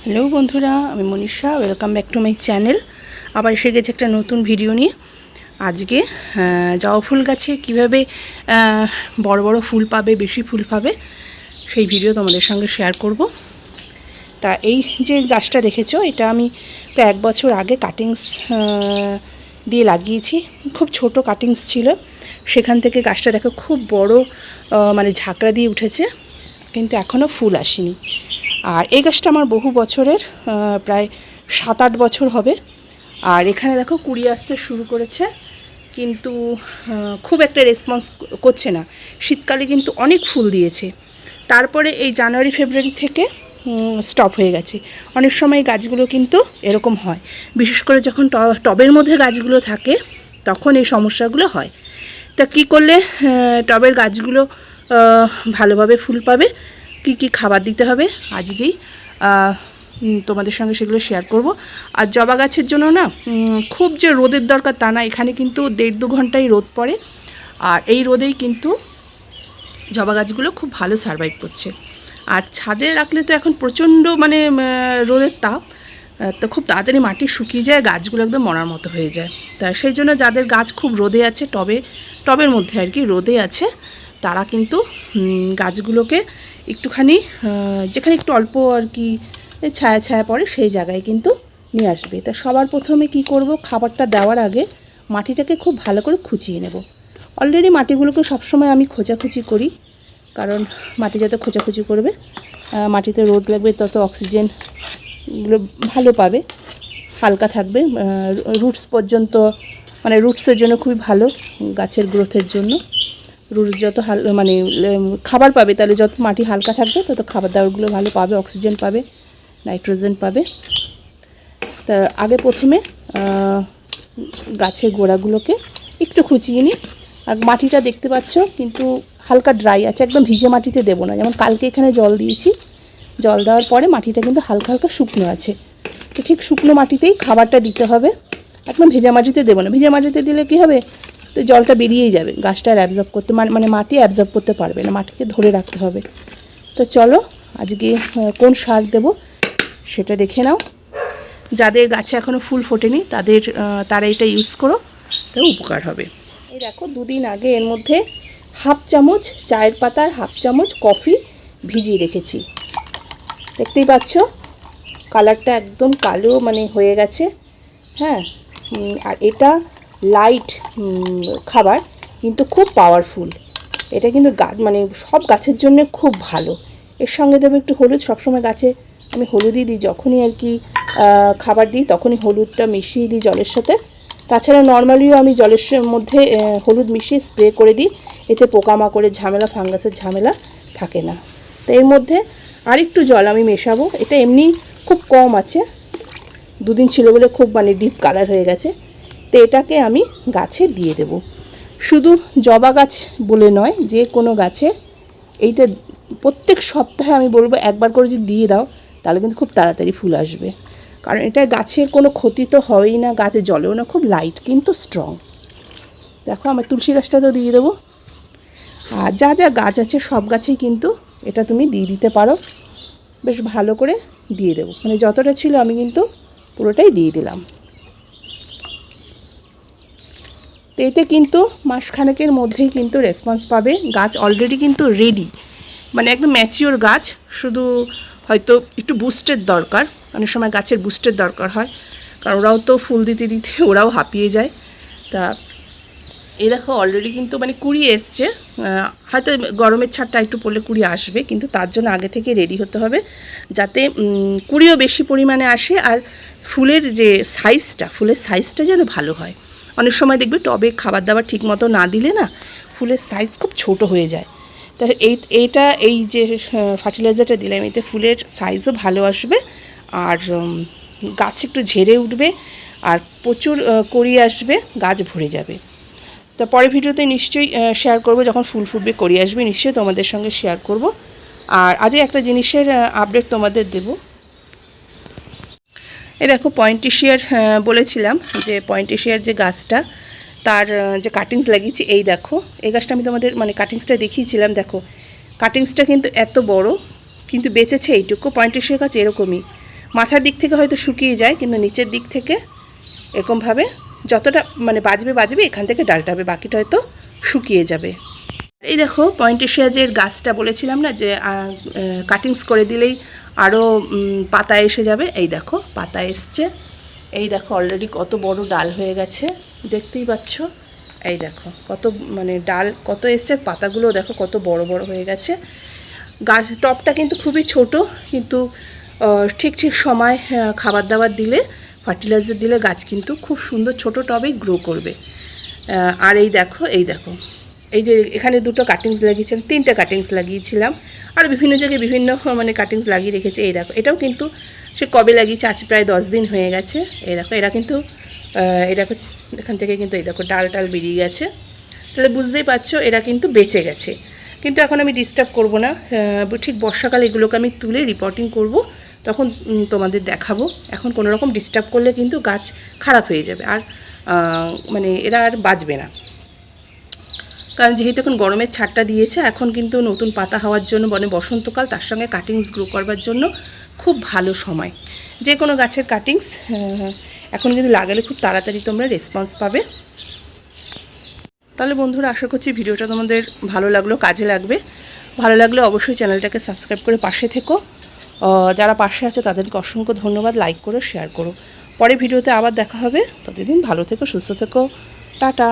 Hello বন্ধুরা, আমি Manisha. Welcome back to my channel. আবার এসে গেছে একটা নতুন ভিডিও নিয়ে। আজকে জবা ফুল গাছে কীভাবে বড় বড় ফুল পাবে, বেশি ফুল পাবে, সেই ভিডিও তোমাদের সঙ্গে শেয়ার করব। তা এই যে গাছটা দেখেছো, এটা আমি প্রায় 1 বছর আগে কাটিংস দিয়ে লাগিয়েছি। খুব ছোট কাটিংস ছিল, সেখান থেকে গাছটা দেখো খুব বড় মানে ঝাঁকড়া দিয়ে উঠেছে, কিন্তু এখনও ফুল আসেনি। আর এই গাছটা আমার বহু বছরের, প্রায় 7-8 বছর হবে। আর এখানে দেখো কুড়ি আসতে শুরু করেছে, কিন্তু খুব একটা রেসপন্স করছে না। শীতকালে কিন্তু অনেক ফুল দিয়েছে, তারপরে এই জানুয়ারি ফেব্রুয়ারি থেকে স্টপ হয়ে গেছে। অনেক সময় গাছগুলো কিন্তু এরকম হয়, বিশেষ করে যখন টবের মধ্যে গাছগুলো থাকে তখন এই সমস্যাগুলো হয়। তা কী করলে টবের গাছগুলো ভালোভাবে ফুল পাবে, কি কি খাবার দিতে হবে, আজকেই তোমাদের সঙ্গে সেগুলো শেয়ার করব। আর জবা গাছের জন্য না খুব যে রোদের দরকার তা না, এখানে কিন্তু 1.5-2 ঘন্টাই রোদ পড়ে। আর এই রোদেই কিন্তু জবা গাছগুলো খুব ভালো সারভাইভ করছে। আর ছাদে রাখলে তো এখন প্রচণ্ড মানে রোদের তাপ, তো খুব তাড়াতাড়ি মাটি শুকিয়ে যায়, গাছগুলো একদম মরার মতো হয়ে যায়। তা সেই জন্য যাদের গাছ খুব রোদে আছে, টবের মধ্যে আর কি রোদে আছে, তারা কিন্তু গাছগুলোকে একটুখানি যেখানে একটু অল্প আর কি ছায়া ছায়া পড়ে সেই জায়গায় কিন্তু নিয়ে আসবে। তা সবার প্রথমে কি করব, খাবারটা দেওয়ার আগে মাটিটাকে খুব ভালো করে খুঁচিয়ে নেব। অলরেডি মাটিগুলোকে সবসময় আমি খোঁচাখুচি করি, কারণ মাটি যত খোঁচাখুচি করবে মাটিতে রোদ লাগবে, তত অক্সিজেনগুলো ভালো পাবে, হালকা থাকবে, রুটস পর্যন্ত, মানে রুটসের জন্য খুবই ভালো, গাছের গ্রোথের জন্য। রুটস যত মানে খাবার পাবে, তাহলে যত মাটি হালকা থাকবে তত খাবার দাবারগুলো ভালো পাবে, অক্সিজেন পাবে, নাইট্রোজেন পাবে। তা আগে প্রথমে গাছের গোড়াগুলোকে একটু খুঁচিয়ে নিই। আর মাটিটা দেখতে পাচ্ছ কিন্তু হালকা ড্রাই আছে, একদম ভিজে মাটিতে দেবো না। যেমন কালকে এখানে জল দিয়েছি, জল দেওয়ার পরে মাটিটা কিন্তু হালকা হালকা শুকনো আছে, তো ঠিক শুকনো মাটিতেই খাবারটা দিতে হবে, একদম ভেজা মাটিতে দেবো না। ভেজা মাটিতে দিলে কী হবে, তো জলটা বেরিয়েই যাবে, গাছটা আর অ্যাবজর্ব করতে মানে মাটি অ্যাবজর্ব করতে পারবে না, মাটিকে ধরে রাখতে হবে। তো চলো আজকে কোন সার দেব সেটা দেখে নাও। যাদের গাছে এখনও ফুল ফোটেনি তারা এটা ইউজ করো, তার উপকার হবে। এই দেখো 2 দিন আগে এর মধ্যে 1/2 চামচ চায়ের পাতার 1/2 চামচ কফি ভিজিয়ে রেখেছি। দেখতেই পাচ্ছ কালারটা একদম কালো মানে হয়ে গেছে। হ্যাঁ, আর এটা লাইট খাবার, কিন্তু খুব পাওয়ারফুল। এটা কিন্তু মানে সব গাছের জন্য খুব ভালো। এর সঙ্গে দেবো একটু হলুদ। সবসময় গাছে আমি হলুদই দিই, যখনই আর কি খাবার দিই তখনই হলুদটা মিশিয়ে দিই জলের সাথে। তাছাড়া নর্মালিও আমি জলের মধ্যে হলুদ মিশিয়ে স্প্রে করে দিই, এতে পোকামাকড়ের ঝামেলা, ফাঙ্গাসের ঝামেলা থাকে না। তো এর মধ্যে আরেকটু জল আমি মেশাবো। এটা এমনি খুব কম আছে, 2 দিন ছিল বলে খুব মানে ডিপ কালার হয়ে গেছে। তো এটাকে আমি গাছে দিয়ে দেব। শুধু জবা গাছ বলে নয়, যে কোনো গাছে এইটা প্রত্যেক সপ্তাহে আমি বলবো একবার করে যদি দিয়ে দাও, তাহলে কিন্তু খুব তাড়াতাড়ি ফুল আসবে। কারণ এটা গাছের কোনো ক্ষতি তো হয়ই না, গাছে জলেও না, খুব লাইট কিন্তু স্ট্রং। দেখো আমার তুলসী গাছটা তো দিয়ে দেবো। আর যা যা গাছ আছে সব গাছেই কিন্তু এটা তুমি দিয়ে দিতে পারো। বেশ ভালো করে দিয়ে দেবো, মানে যতটা ছিল আমি কিন্তু পুরোটাই দিয়ে দিলাম। তো এতে কিন্তু মাসখানেকের মধ্যেই কিন্তু রেসপন্স পাবে। গাছ অলরেডি কিন্তু রেডি, মানে একদম ম্যাচিওর গাছ, শুধু হয়তো একটু বুস্টের দরকার। অনেক সময় গাছের বুস্টের দরকার হয়, কারণ ওরাও তো ফুল দিতে দিতে ওরাও হাঁপিয়ে যায়। তা এই দেখো অলরেডি কিন্তু মানে কুড়ি এসছে, হয়তো গরমের ছাড়টা একটু পড়লে কুড়ি আসবে, কিন্তু তার জন্য আগে থেকে রেডি হতে হবে, যাতে কুড়িও বেশি পরিমাণে আসে। আর ফুলের সাইজটা যেন ভালো হয়। অনেক সময় দেখবে টবে খাবার দাবার ঠিক মতো না দিলে না ফুলের সাইজ খুব ছোট হয়ে যায়। তা এই যে ফার্টিলাইজারটা দিলাম, এতে ফুলের সাইজও ভালো আসবে, আর গাছ একটু ঝেড়ে উঠবে, আর প্রচুর কড়ি আসবে, গাছ ভরে যাবে। তা পরের ভিডিওতে নিশ্চয়ই শেয়ার করব, যখন ফুল ফুটবে কড়ি আসবে নিশ্চয়ই তোমাদের সঙ্গে শেয়ার করব। আর আজকে একটা জিনিসের আপডেট তোমাদের দেব। এই দেখো পয়েন্টিশিয়ার বলেছিলাম যে পয়েন্টিশিয়ার যে গাছটা, তার যে কাটিংস লাগিয়েছি, এই দেখো এই গাছটা আমি তোমাদের মানে কাটিংসটা দেখিয়েছিলাম। দেখো কাটিংসটা কিন্তু এত বড়, কিন্তু বেঁচেছে এইটুকু। পয়েন্টিশিয়ার গাছ এরকমই, মাথার দিক থেকে হয়তো শুকিয়ে যায়, কিন্তু নিচের দিক থেকে এরকমভাবে যতটা মানে বাজবে এখান থেকে ডালটা হবে, বাকিটা হয়তো শুকিয়ে যাবে। এই দেখো পয়েন্টেশিয়াজের গাছটা বলেছিলাম না যে কাটিংস করে দিলেই আরও পাতা এসে যাবে। এই দেখো পাতা এসছে, এই দেখো অলরেডি কত বড় ডাল হয়ে গেছে, দেখতেই পাচ্ছ। এই দেখো কত মানে ডাল কত এসছে, পাতাগুলো দেখো কত বড় বড় হয়ে গেছে। গাছ টবটা কিন্তু খুবই ছোট, কিন্তু ঠিক সময় খাবার দাবার দিলে, ফার্টিলাইজার দিলে গাছ কিন্তু খুব সুন্দর ছোট টবেই গ্রো করবে। আর এই দেখো এই যে এখানে দুটো কাটিংস লাগিয়েছিলাম, 3টে কাটিংস লাগিয়েছিলাম, আর বিভিন্ন জায়গায় বিভিন্ন মানে কাটিংস লাগিয়ে রেখেছি। এই দেখো এটাও কিন্তু সে কবে লাগিয়েছে, আজ প্রায় 10 দিন হয়ে গেছে। এই দেখো এরা কিন্তু এই দেখো এখান থেকে কিন্তু এই দেখো ডাল বেরিয়ে গেছে, তাহলে বুঝতেই পারছো এরা কিন্তু বেঁচে গেছে। কিন্তু এখন আমি ডিস্টার্ব করব না, ঠিক বর্ষাকালে এগুলোকে আমি তুলে রিপোর্টিং করব, তখন তোমাদের দেখাবো। এখন কোনো রকম ডিস্টার্ব করলে কিন্তু গাছ খারাপ হয়ে যাবে, আর মানে এরা আর বাঁচবে না। কারণ যেহেতু এখন গরমের ছাড়টা দিয়েছে, এখন কিন্তু নতুন পাতা হওয়ার জন্য মানে বসন্তকাল, তার সঙ্গে কাটিংস গ্রো করবার জন্য খুব ভালো সময়। যে কোনো গাছের কাটিংস এখন কিন্তু লাগালে খুব তাড়াতাড়ি তোমরা রেসপন্স পাবে। তাহলে বন্ধুরা, আশা করছি ভিডিওটা তোমাদের ভালো লাগলো, কাজে লাগবে। ভালো লাগলে অবশ্যই চ্যানেলটাকে সাবস্ক্রাইব করে পাশে থেকো। যারা পাশে আছে তাদেরকে অসংখ্য ধন্যবাদ, লাইক করো, শেয়ার করো। পরে ভিডিওতে আবার দেখা হবে, ততদিন ভালো থেকো, সুস্থ থেকো, টাটা।